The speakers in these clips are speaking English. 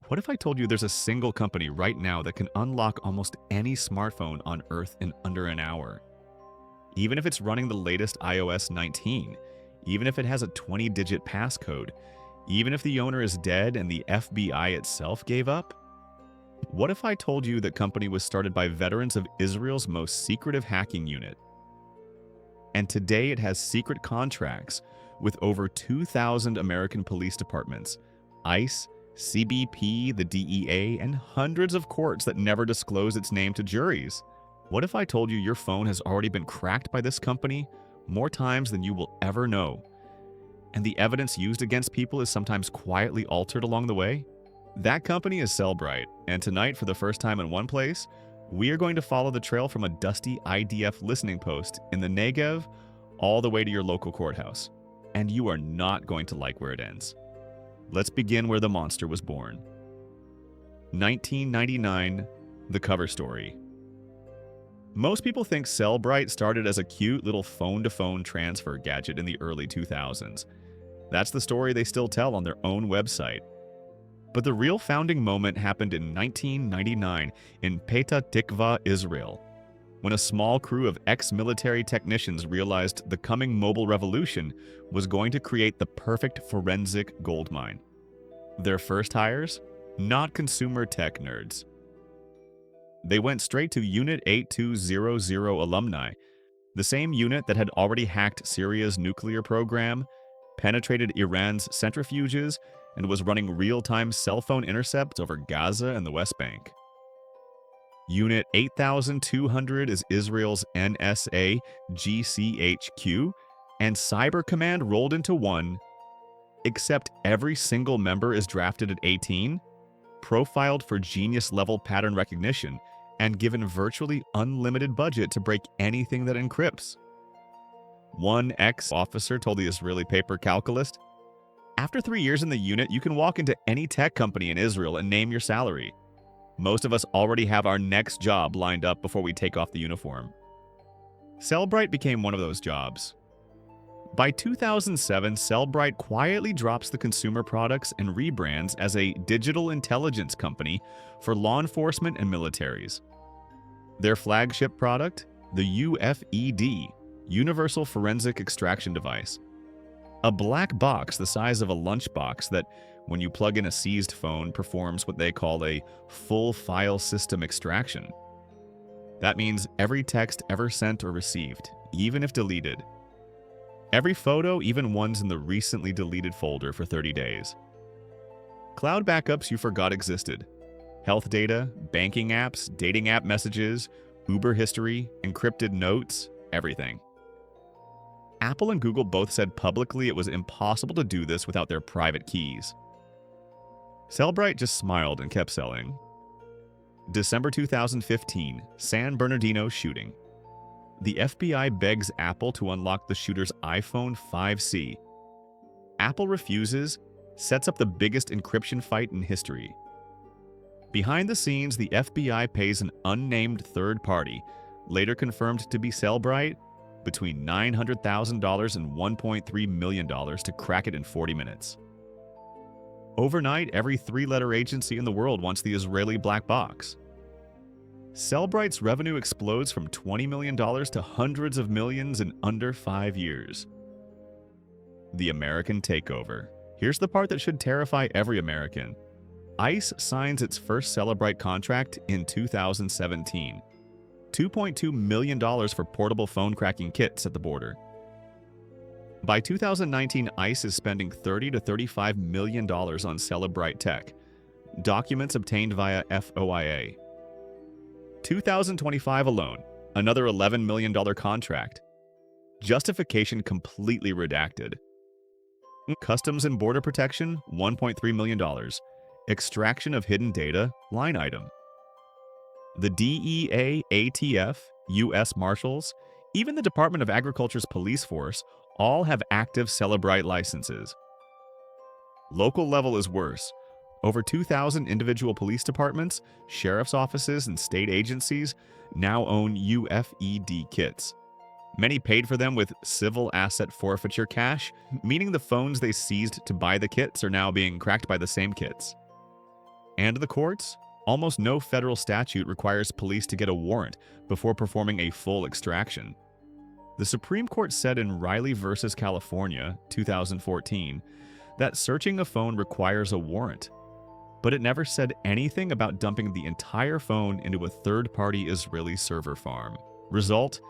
What if I told you there's a single company right now that can unlock almost any smartphone on Earth in under an hour? Even if it's running the latest iOS 19, even if it has a 20-digit passcode, even if the owner is dead and the FBI itself gave up? What if I told you that company was started by veterans of Israel's most secretive hacking unit? And today it has secret contracts with over 2,000 American police departments, ICE, CBP, the DEA, and hundreds of courts that never disclose its name to juries. What if I told you your phone has already been cracked by this company more times than you will ever know, and the evidence used against people is sometimes quietly altered along the way? That company is Cellebrite, and tonight, for the first time in one place, we are going to follow the trail from a dusty IDF listening post in the Negev all the way to your local courthouse. And you are not going to like where it ends. Let's begin where the monster was born. 1999, the cover story. Most people think Cellebrite started as a cute little phone-to-phone transfer gadget in the early 2000s. That's the story they still tell on their own website. But the real founding moment happened in 1999 in Petah Tikva, Israel, when a small crew of ex-military technicians realized the coming mobile revolution was going to create the perfect forensic goldmine. Their first hires? Not consumer tech nerds. They went straight to Unit 8200 alumni, the same unit that had already hacked Syria's nuclear program, penetrated Iran's centrifuges, and was running real-time cell phone intercepts over Gaza and the West Bank. Unit 8200 is Israel's NSA GCHQ, and Cyber Command rolled into one, except every single member is drafted at 18, profiled for genius-level pattern recognition, and given virtually unlimited budget to break anything that encrypts. One ex-officer told the Israeli paper Calculist, "After 3 years in the unit, you can walk into any tech company in Israel and name your salary. Most of us already have our next job lined up before we take off the uniform." Cellebrite became one of those jobs. By 2007, Cellebrite quietly drops the consumer products and rebrands as a digital intelligence company for law enforcement and militaries. Their flagship product? The UFED, Universal Forensic Extraction Device. A black box the size of a lunchbox that, when you plug in a seized phone, performs what they call a full file system extraction. That means every text ever sent or received, even if deleted. Every photo, even ones in the recently deleted folder for 30 days. Cloud backups you forgot existed. Health data, banking apps, dating app messages, Uber history, encrypted notes, everything. Apple and Google both said publicly it was impossible to do this without their private keys. Cellebrite just smiled and kept selling. December 2015, San Bernardino shooting. The FBI begs Apple to unlock the shooter's iPhone 5C. Apple refuses, sets up the biggest encryption fight in history. Behind the scenes, the FBI pays an unnamed third party, later confirmed to be Cellebrite, between $900,000 and $1.3 million to crack it in 40 minutes. Overnight, every three-letter agency in the world wants the Israeli black box. Cellebrite's revenue explodes from $20 million to hundreds of millions in under 5 years. The American takeover. Here's the part that should terrify every American. ICE signs its first Cellebrite contract in 2017. $2.2 million for portable phone cracking kits at the border. By 2019, ICE is spending $30 to $35 million on Cellebrite tech. Documents obtained via FOIA. 2025 alone, another $11 million contract. Justification completely redacted. Customs and Border Protection, $1.3 million. Extraction of hidden data, line item. The DEA, ATF, U.S. Marshals, even the Department of Agriculture's police force all have active Cellebrite licenses. Local level is worse. Over 2,000 individual police departments, sheriff's offices, and state agencies now own UFED kits. Many paid for them with civil asset forfeiture cash, meaning the phones they seized to buy the kits are now being cracked by the same kits. And the courts? Almost no federal statute requires police to get a warrant before performing a full extraction. The Supreme Court said in Riley v. California, 2014, that searching a phone requires a warrant, but it never said anything about dumping the entire phone into a third-party Israeli server farm. Result: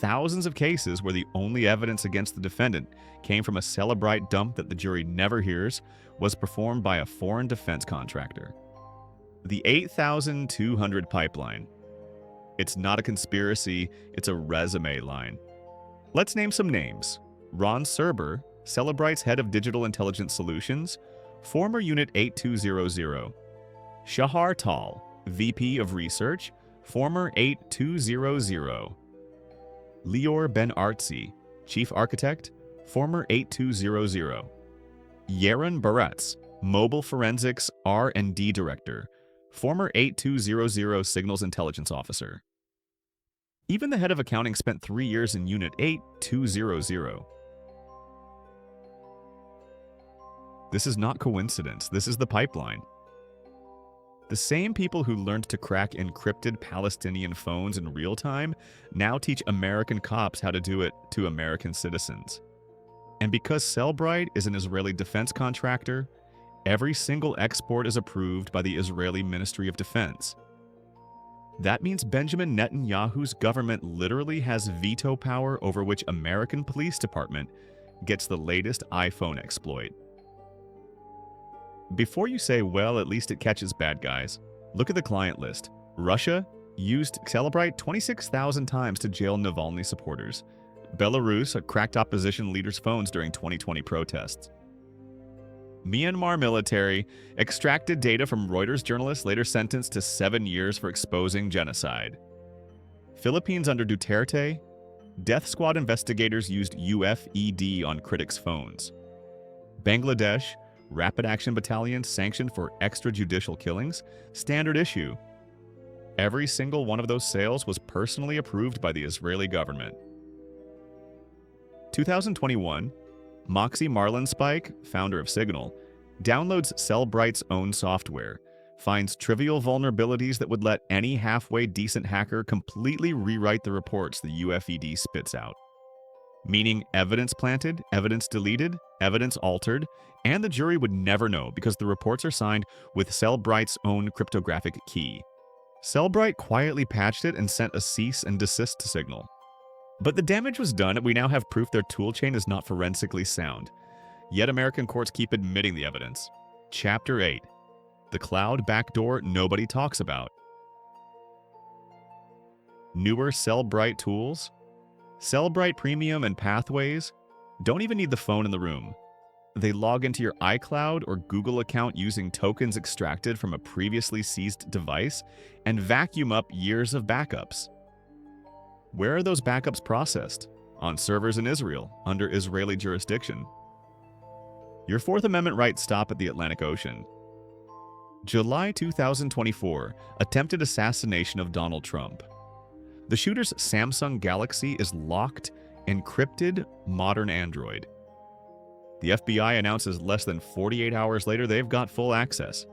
thousands of cases where the only evidence against the defendant came from a Cellebrite dump that the jury never hears was performed by a foreign defense contractor. The 8,200 pipeline. It's not a conspiracy, it's a resume line. Let's name some names. Ron Serber, Cellebrite's head of digital intelligence solutions, former Unit 8200. Shahar Tal, VP of Research, former 8200. Lior Ben-Artzi, Chief Architect, former 8200. Yaron Baretz, Mobile Forensics R&D Director, former 8200 Signals Intelligence Officer. Even the head of accounting spent 3 years in Unit 8200. This is not coincidence, this is the pipeline. The same people who learned to crack encrypted Palestinian phones in real time now teach American cops how to do it to American citizens. And because Cellebrite is an Israeli defense contractor, every single export is approved by the Israeli Ministry of Defense. That means Benjamin Netanyahu's government literally has veto power over which American police department gets the latest iPhone exploit. Before you say, well, at least it catches bad guys, look at the client list. Russia used Cellebrite 26,000 times to jail Navalny supporters. Belarus cracked opposition leaders' phones during 2020 protests. Myanmar military extracted data from Reuters journalists later sentenced to 7 years for exposing genocide. Philippines under Duterte, death squad investigators used UFED on critics' phones. Bangladesh, Rapid Action Battalion sanctioned for extrajudicial killings, standard issue. Every single one of those sales was personally approved by the Israeli government. 2021, Moxie Marlinspike, founder of Signal, downloads Cellebrite's own software, finds trivial vulnerabilities that would let any halfway decent hacker completely rewrite the reports the UFED spits out. Meaning evidence planted, evidence deleted, evidence altered, and the jury would never know because the reports are signed with Cellebrite's own cryptographic key. Cellebrite quietly patched it and sent a cease and desist signal. But the damage was done and we now have proof their toolchain is not forensically sound. Yet American courts keep admitting the evidence. Chapter 8. The cloud backdoor nobody talks about. Newer Cellebrite tools. Cellebrite Premium and Pathways don't even need the phone in the room. They log into your iCloud or Google account using tokens extracted from a previously seized device and vacuum up years of backups. Where are those backups processed? On servers in Israel, under Israeli jurisdiction. Your Fourth Amendment rights stop at the Atlantic Ocean. July 2024, attempted assassination of Donald Trump. The shooter's Samsung Galaxy is locked, encrypted, modern Android. The FBI announces less than 48 hours later they've got full access.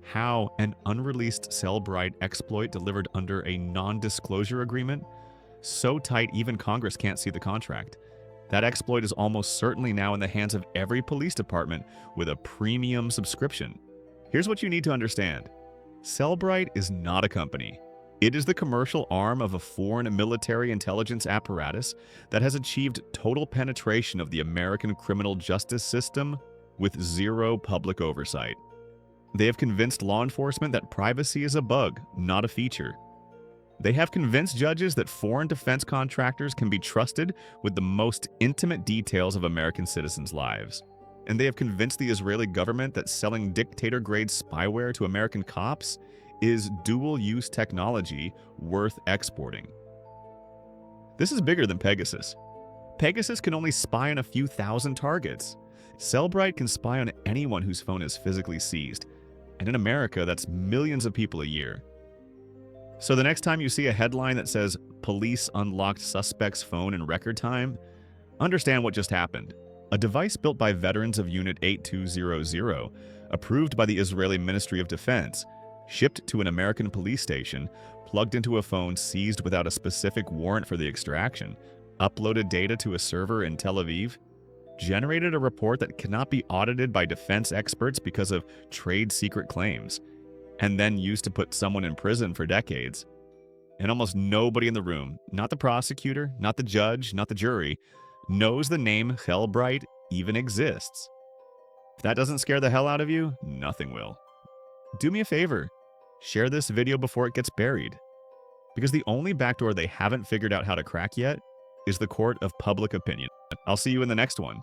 How an unreleased Cellebrite exploit delivered under a non-disclosure agreement? So tight even Congress can't see the contract. That exploit is almost certainly now in the hands of every police department with a premium subscription. Here's what you need to understand. Cellebrite is not a company. It is the commercial arm of a foreign military intelligence apparatus that has achieved total penetration of the American criminal justice system with zero public oversight. They have convinced law enforcement that privacy is a bug, not a feature. They have convinced judges that foreign defense contractors can be trusted with the most intimate details of American citizens' lives. And they have convinced the Israeli government that selling dictator-grade spyware to American cops is dual-use technology worth exporting. This is bigger than Pegasus. Pegasus can only spy on a few thousand targets. Cellebrite can spy on anyone whose phone is physically seized. And in America, that's millions of people a year. So the next time you see a headline that says, "Police unlocked suspect's phone in record time," understand what just happened. a device built by veterans of Unit 8200, approved by the Israeli Ministry of Defense, shipped to an American police station, plugged into a phone seized without a specific warrant for the extraction, uploaded data to a server in Tel Aviv, generated a report that cannot be audited by defense experts because of trade secret claims, and then used to put someone in prison for decades. And almost nobody in the room, not the prosecutor, not the judge, not the jury, knows the name Cellebrite even exists. If that doesn't scare the hell out of you, nothing will. Do me a favor, share this video before it gets buried. Because the only backdoor they haven't figured out how to crack yet is the court of public opinion. I'll see you in the next one.